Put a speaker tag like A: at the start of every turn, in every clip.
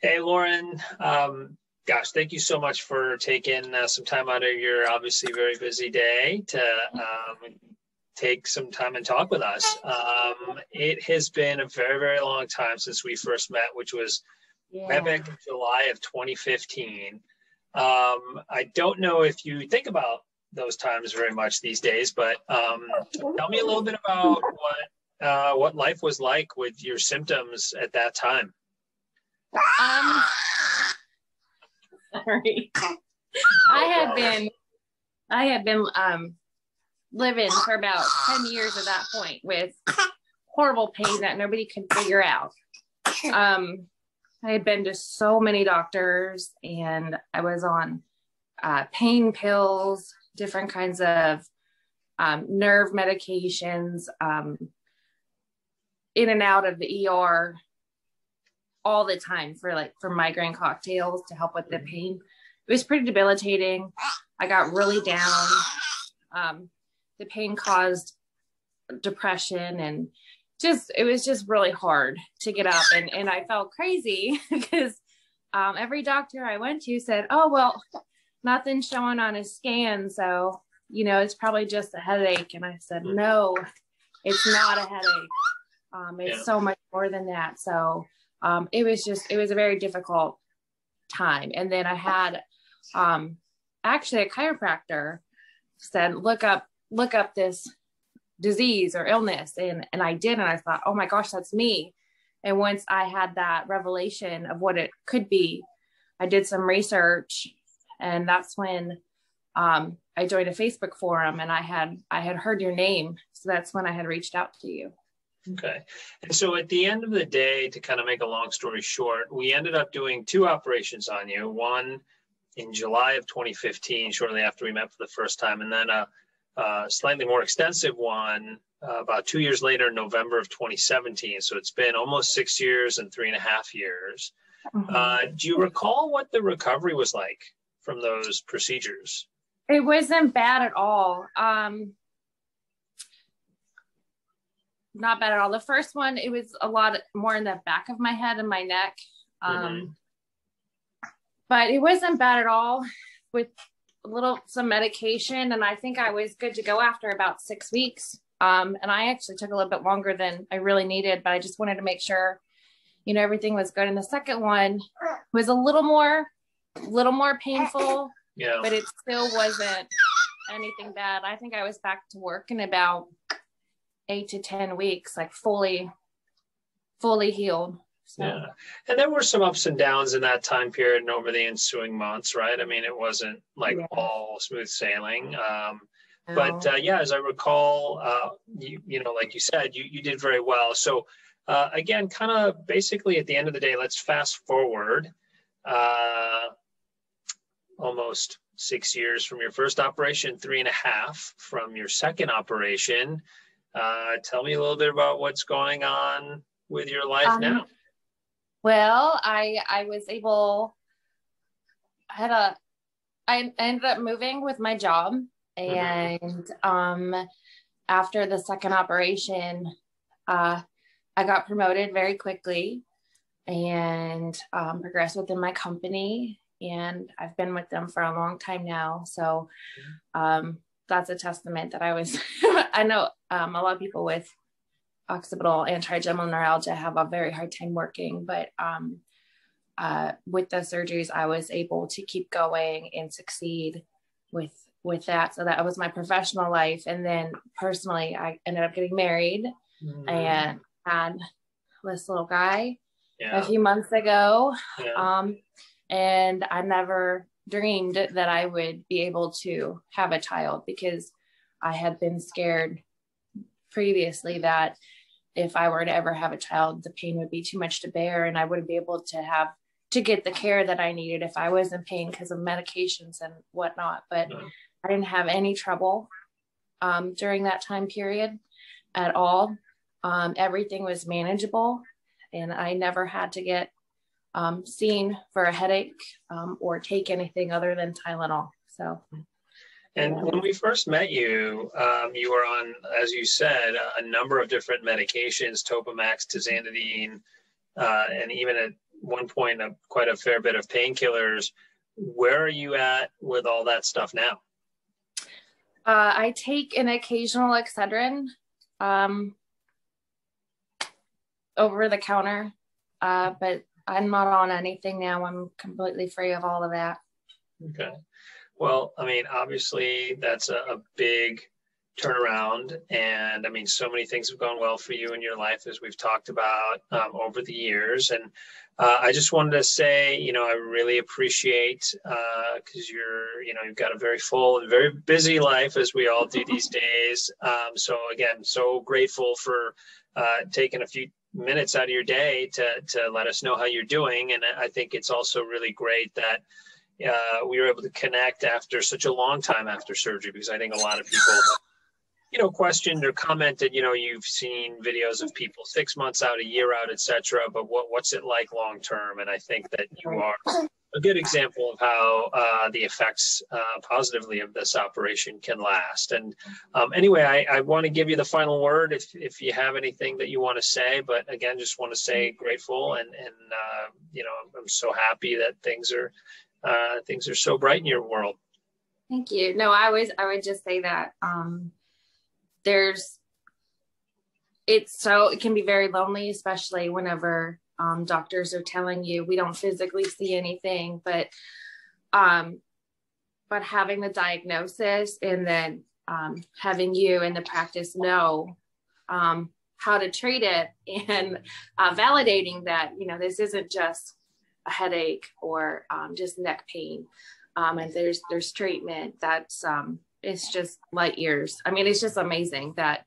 A: Hey, Lauren. Gosh, thank you so much for taking some time out of your obviously very busy day to take some time and talk with us. It has been a very, very long time since we first met, which was way
B: Yeah.
A: back in July of 2015. I don't know if you think about those times very much these days, but tell me a little bit about what life was like with your symptoms at that time.
B: Um, Sorry. I had been living for about 10 years at that point with horrible pain that nobody could figure out. I had been to so many doctors, and I was on pain pills, different kinds of nerve medications, in and out of the ER all the time for migraine cocktails to help with the pain. It was pretty debilitating. I got really down. The pain caused depression, and it was just really hard to get up. And I felt crazy because every doctor I went to said, oh, well, nothing's showing on a scan. So, it's probably just a headache. And I said, no, it's not a headache. It's so much more than that. So it was a very difficult time. And then I had actually a chiropractor said, look up this disease or illness. And I did. And I thought, oh my gosh, that's me. And once I had that revelation of what it could be, I did some research, and that's when I joined a Facebook forum, and I had heard your name. So that's when I had reached out to you.
A: Okay. And so at the end of the day, to kind of make a long story short, we ended up doing two operations on you, one in July of 2015, shortly after we met for the first time, and then a slightly more extensive one about 2 years later, in November of 2017. So it's been almost 6 years and 3.5 years. Mm-hmm. Do you recall what the recovery was like from those procedures?
B: It wasn't bad at all. Not bad at all. The first one, it was a lot more in the back of my head and my neck. But it wasn't bad at all, with some medication. And I think I was good to go after about 6 weeks. And I actually took a little bit longer than I really needed, but I just wanted to make sure, everything was good. And the second one was a little more painful, but it still wasn't anything bad. I think I was back to work in about 8 to 10 weeks, like fully healed. So.
A: Yeah. And there were some ups and downs in that time period and over the ensuing months, right? I mean, it wasn't like all smooth sailing. No. But as I recall, like you said, you did very well. So again, kind of basically at the end of the day, let's fast forward almost 6 years from your first operation, 3.5 from your second operation. Tell me a little bit about what's going on with your life now.
B: Well, I ended up moving with my job, and after the second operation, I got promoted very quickly and progressed within my company, and I've been with them for a long time now. So that's a testament that I know a lot of people with occipital and trigeminal neuralgia have a very hard time working, but with the surgeries, I was able to keep going and succeed with that. So that was my professional life. And then personally, I ended up getting married and had this little guy a few months ago. And I never dreamed that I would be able to have a child, because I had been scared previously that if I were to ever have a child, the pain would be too much to bear, and I wouldn't be able to get the care that I needed if I was in pain because of medications and whatnot. But I didn't have any trouble during that time period at all. Everything was manageable, and I never had to get seen for a headache or take anything other than Tylenol. So.
A: And when we first met you, you were on, as you said, a number of different medications, Topamax, Tizanidine, and even one point quite a fair bit of painkillers. Where are you at with all that stuff now?
B: I take an occasional Excedrin, over the counter, but I'm not on anything now. I'm completely free of all of that.
A: Okay. Well, I mean, obviously that's a big turnaround, and I mean, so many things have gone well for you in your life, as we've talked about over the years. And I just wanted to say, I really appreciate, because you've got a very full and very busy life, as we all do these days. So again, so grateful for taking a few minutes out of your day to let us know how you're doing. And I think it's also really great that we were able to connect after such a long time after surgery, because I think a lot of people, questioned or commented, you've seen videos of people 6 months out, a year out, etc. But what's it like long term? And I think that you are a good example of how the effects positively of this operation can last. And anyway, I want to give you the final word if you have anything that you want to say. But again, just want to say grateful and I'm so happy that things are so bright in your world.
B: Thank you. No, I would just say that it can be very lonely, especially whenever doctors are telling you we don't physically see anything, but having the diagnosis and then having you in the practice know how to treat it, and validating that this isn't just a headache or just neck pain, and there's treatment that's it's just light years. I mean, it's just amazing that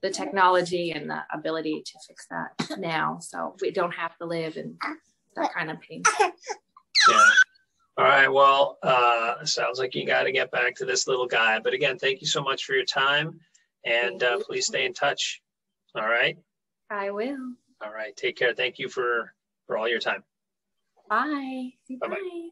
B: the technology and the ability to fix that now, so we don't have to live in that kind of pain.
A: Yeah. All right. Well, sounds like you got to get back to this little guy. But again, thank you so much for your time, and please stay in touch. All right.
B: I will.
A: All right. Take care. Thank you for all your time.
B: Bye.
A: Bye-bye.